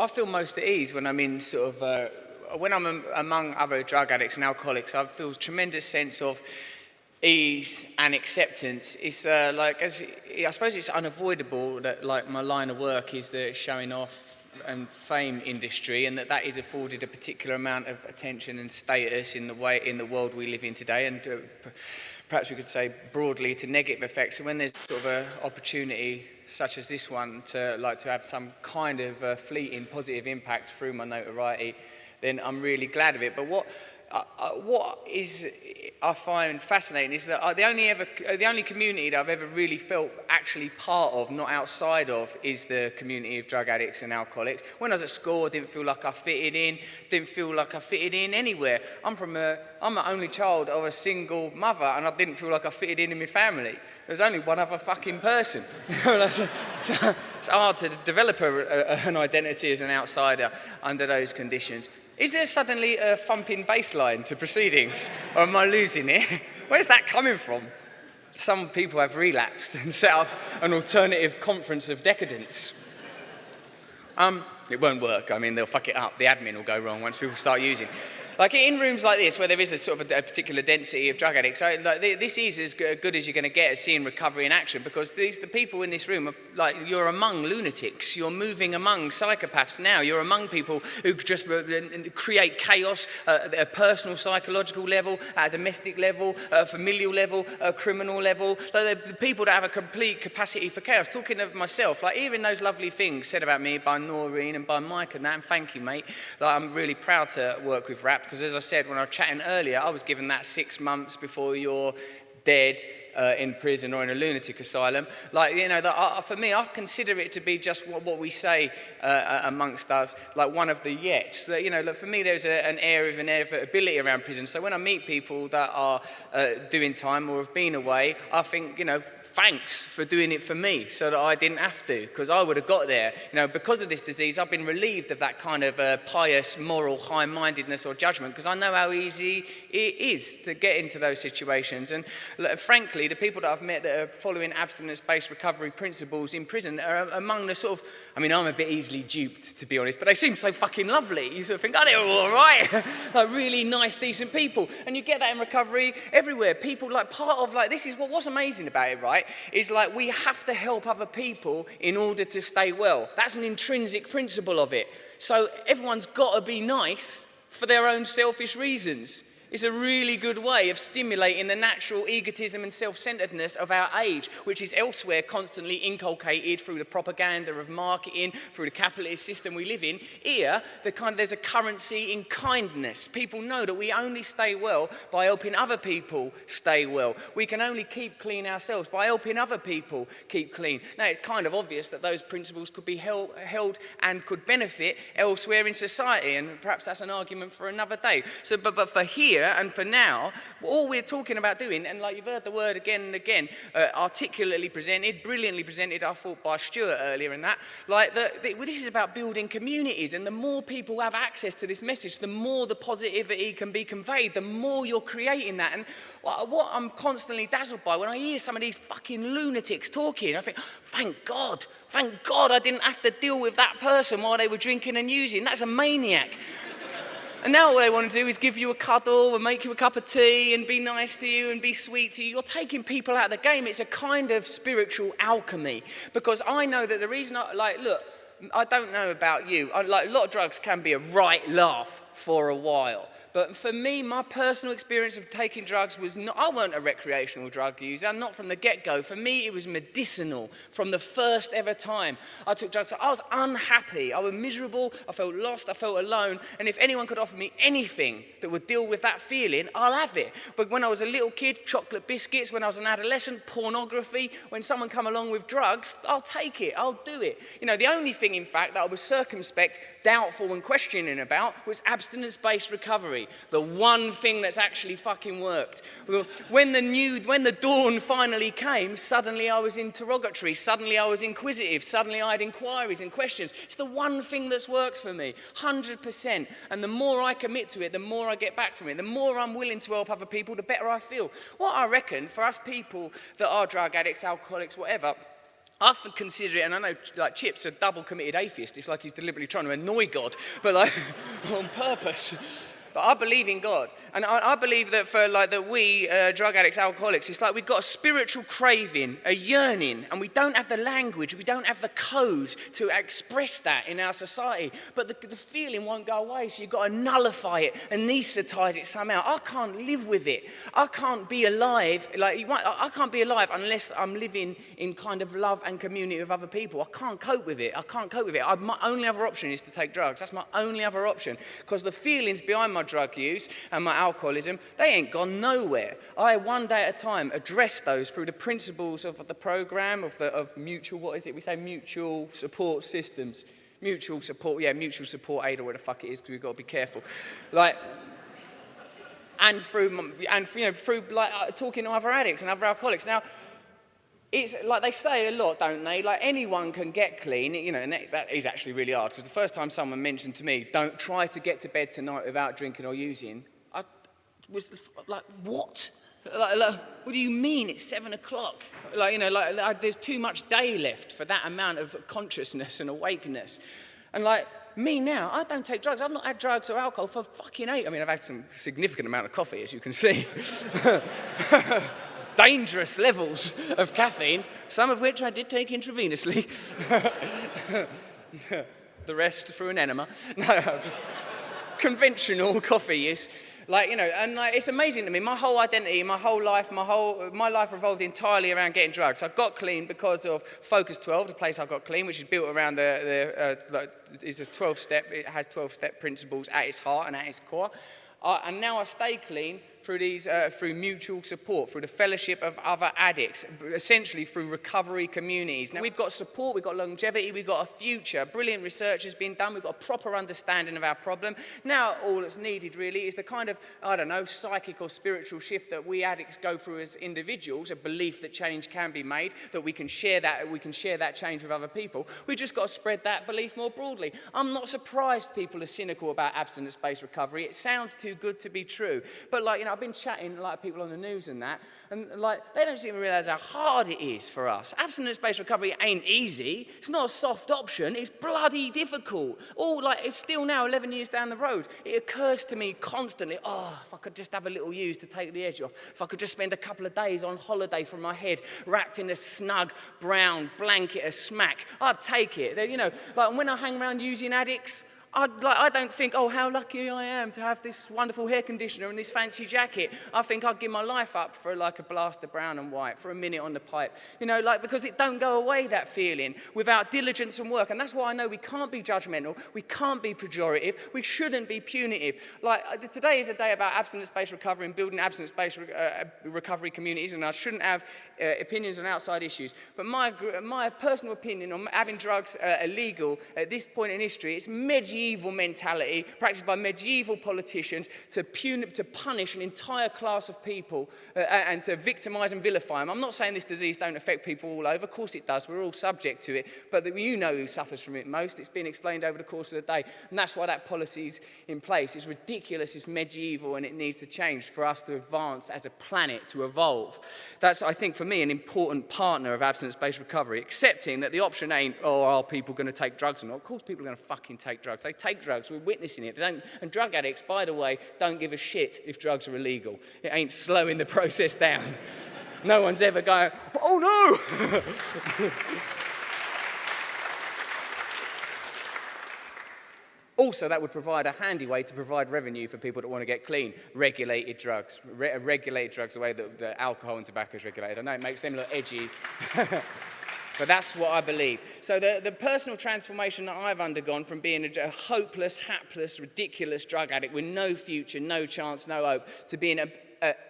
I feel most at ease when I'm in sort of, when I'm among other drug addicts and alcoholics. I feel a tremendous sense of ease and acceptance. It's I suppose it's unavoidable that like my line of work is the showing off and fame industry, and that is afforded a particular amount of attention and status in the world we live in today, and perhaps we could say broadly to negative effects. So when there's sort of an opportunity such as this one to have some kind of fleeting positive impact through my notoriety, then I'm really glad of it. But what I find fascinating is that the only community that I've ever really felt actually part of, not outside of, is the community of drug addicts and alcoholics. When I was at school, I didn't feel like I fitted in anywhere. I'm an only child of a single mother, and I didn't feel like I fitted in my family. There was only one other fucking person. It's hard to develop an identity as an outsider under those conditions. Is there suddenly a thumping bass line to proceedings? Or am I losing it? Where's that coming from? Some people have relapsed and set up an alternative conference of decadence. It won't work. I mean, they'll fuck it up. The admin will go wrong once people start using. Like in rooms like this, where there is a sort of a particular density of drug addicts, this is as good as you're going to get at seeing recovery in action, because the people in this room are like, you're among lunatics, you're moving among psychopaths now, you're among people who just create chaos at a personal psychological level, at a domestic level, at a familial level, at a criminal level. Like, the people that have a complete capacity for chaos. Talking of myself, like hearing those lovely things said about me by Noreen and by Mike and that, and thank you, mate. Like, I'm really proud to work with RAP. Because as I said when I was chatting earlier, I was given that 6 months before you're dead in prison or in a lunatic asylum. Like, you know, for me, I consider it to be just what we say amongst us, like one of the yets. You know, for me, there's an air of inevitability around prison. So when I meet people that are doing time or have been away, I think, you know, thanks for doing it for me so that I didn't have to, because I would have got there. You know, because of this disease, I've been relieved of that kind of pious, moral, high-mindedness or judgment, because I know how easy it is to get into those situations. And frankly, the people that I've met that are following abstinence-based recovery principles in prison are among the sort of, I mean, I'm a bit easily duped, to be honest, but they seem so fucking lovely. You sort of think, oh, they're all right. Like really nice, decent people. And you get that in recovery everywhere. People, like, part of, like, this is what's amazing about it, right? Is like we have to help other people in order to stay well. That's an intrinsic principle of it. So everyone's got to be nice for their own selfish reasons. It's a really good way of stimulating the natural egotism and self-centeredness of our age, which is elsewhere constantly inculcated through the propaganda of marketing, through the capitalist system we live in. Here, there's a currency in kindness. People know that we only stay well by helping other people stay well. We can only keep clean ourselves by helping other people keep clean. Now, it's kind of obvious that those principles could be held and could benefit elsewhere in society, and perhaps that's an argument for another day. So, but for here, and for now, all we're talking about doing, and like you've heard the word again and again, articulately presented, brilliantly presented, I thought, by Stuart earlier and that, like this is about building communities, and the more people have access to this message, the more the positivity can be conveyed, the more you're creating that. And what I'm constantly dazzled by when I hear some of these fucking lunatics talking, I think, thank God I didn't have to deal with that person while they were drinking and using. That's a maniac. And now all they want to do is give you a cuddle and make you a cup of tea and be nice to you and be sweet to you. You're taking people out of the game. It's a kind of spiritual alchemy. Because I know that the reason, look, I don't know about you. A lot of drugs can be a right laugh for a while. But for me, my personal experience of taking drugs was not, I weren't a recreational drug user, not from the get-go. For me, it was medicinal from the first ever time I took drugs. I was unhappy, I was miserable, I felt lost, I felt alone. And if anyone could offer me anything that would deal with that feeling, I'll have it. But when I was a little kid, chocolate biscuits. When I was an adolescent, pornography. When someone come along with drugs, I'll take it, I'll do it. You know, the only thing, in fact, that I was circumspect, doubtful and questioning about was abstinence-based recovery. The one thing that's actually fucking worked. When the dawn finally came, suddenly I was interrogatory, suddenly I was inquisitive, suddenly I had inquiries and questions. It's the one thing that's worked for me, 100%. And the more I commit to it, the more I get back from it. The more I'm willing to help other people, the better I feel. What I reckon, for us people that are drug addicts, alcoholics, whatever, I often consider it, and I know like Chip's a double committed atheist. It's like he's deliberately trying to annoy God, but like on purpose. But I believe in God, and I believe that for like that we drug addicts, alcoholics, it's like we've got a spiritual craving, a yearning, and we don't have the language, we don't have the code to express that in our society. But the feeling won't go away, so you've got to nullify it, anaesthetize it somehow. I can't live with it. I can't be alive. I can't be alive unless I'm living in kind of love and community with other people. I can't cope with it. My only other option is to take drugs. That's my only other option, because the feelings behind my drug use and my alcoholism, they ain't gone nowhere. I, one day at a time, address those through the principles of the program of mutual, what is it? We say mutual support systems. Mutual support aid, or what the fuck it is, because we've got to be careful. Through talking to other addicts and other alcoholics. Now, it's like they say a lot, don't they? Like anyone can get clean, and that is actually really hard, because the first time someone mentioned to me, don't try to get to bed tonight without drinking or using, I was like, what? What do you mean it's 7 o'clock? There's too much day left for that amount of consciousness and awakeness. And me now, I don't take drugs. I've not had drugs or alcohol for fucking 8. I mean, I've had some significant amount of coffee, as you can see. Dangerous levels of caffeine, some of which I did take intravenously. The rest through an enema. No, conventional coffee use. It's amazing to me. My whole identity, my whole life, my life revolved entirely around getting drugs. I got clean because of Focus 12, the place I got clean, which is built around it's a 12-step. It has 12-step principles at its heart and at its core. And now I stay clean through mutual support, through the fellowship of other addicts, essentially through recovery communities. Now, we've got support, we've got longevity, we've got a future. Brilliant research has been done, we've got a proper understanding of our problem. Now, all that's needed really is the kind of, psychic or spiritual shift that we addicts go through as individuals, a belief that change can be made, that we can share that change with other people. We've just got to spread that belief more broadly. I'm not surprised people are cynical about abstinence-based recovery. It sounds too good to be true. But I've been chatting people on the news and that, and they don't seem to realise how hard it is for us. Abstinence-based recovery ain't easy. It's not a soft option. It's bloody difficult. It's still now 11 years down the road. It occurs to me constantly, if I could just have a little use to take the edge off. If I could just spend a couple of days on holiday from my head, wrapped in a snug brown blanket of smack, I'd take it. When I hang around using addicts, I don't think, how lucky I am to have this wonderful hair conditioner and this fancy jacket. I think I'd give my life up for a blast of brown and white, for a minute on the pipe. Because it don't go away, that feeling, without diligence and work. And that's why I know we can't be judgmental, we can't be pejorative, we shouldn't be punitive. Today is a day about abstinence-based recovery and building abstinence-based recovery communities, and I shouldn't have opinions on outside issues. But my personal opinion on having drugs illegal at this point in history, it's medieval mentality practiced by medieval politicians to punish an entire class of people and to victimize and vilify them. I'm not saying this disease don't affect people all over. Of course it does. We're all subject to it. But you know who suffers from it most. It's been explained over the course of the day. And that's why that policy's in place. It's ridiculous. It's medieval, and it needs to change for us to advance as a planet, to evolve. That's, I think, for me, an important partner of abstinence-based recovery, accepting that the option ain't, are people going to take drugs or not? Of course people are going to fucking take drugs. They take drugs. We're witnessing it. And drug addicts, by the way, don't give a shit if drugs are illegal. It ain't slowing the process down. No one's ever going, oh no! Also, that would provide a handy way to provide revenue for people that want to get clean. Regulated drugs. Regulated drugs, the way that alcohol and tobacco is regulated. I know it makes them look edgy. But that's what I believe. So the personal transformation that I've undergone from being a hopeless, hapless, ridiculous drug addict with no future, no chance, no hope, to being an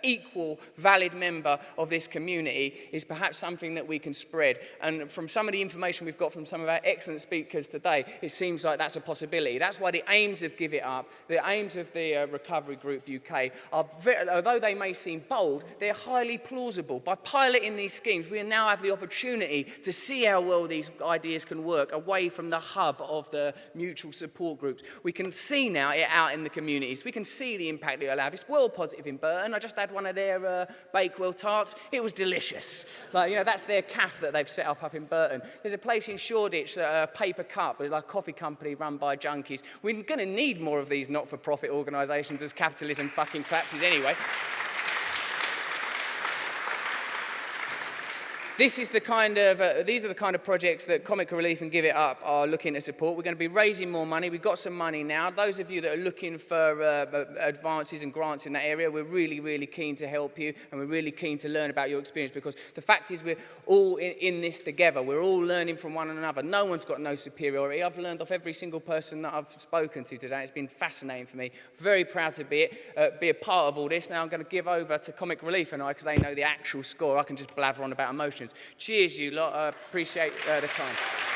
equal, valid member of this community is perhaps something that we can spread. And from some of the information we've got from some of our excellent speakers today, it seems like that's a possibility. That's why the aims of Give It Up, the aims of the Recovery Group UK, although they may seem bold, they're highly plausible. By piloting these schemes, we now have the opportunity to see how well these ideas can work away from the hub of the mutual support groups. We can see now it out in the communities. We can see the impact it'll have. It's world positive in Burton. I just had one of their Bakewell tarts. It was delicious. Like, you know, that's their cafe that they've set up in Burton. There's a place in Shoreditch, Paper Cup, it's like a coffee company run by junkies. We're going to need more of these not-for-profit organisations as capitalism fucking collapses anyway. These are the kind of projects that Comic Relief and Give It Up are looking to support. We're going to be raising more money. We've got some money now. Those of you that are looking for advances and grants in that area, we're really, really keen to help you, and we're really keen to learn about your experience, because the fact is we're all in this together. We're all learning from one another. No one's got no superiority. I've learned off every single person that I've spoken to today. It's been fascinating for me. Very proud to be a part of all this. Now I'm going to give over to Comic Relief and I, because they know the actual score. I can just blather on about emotions. Cheers, you lot. I appreciate the time.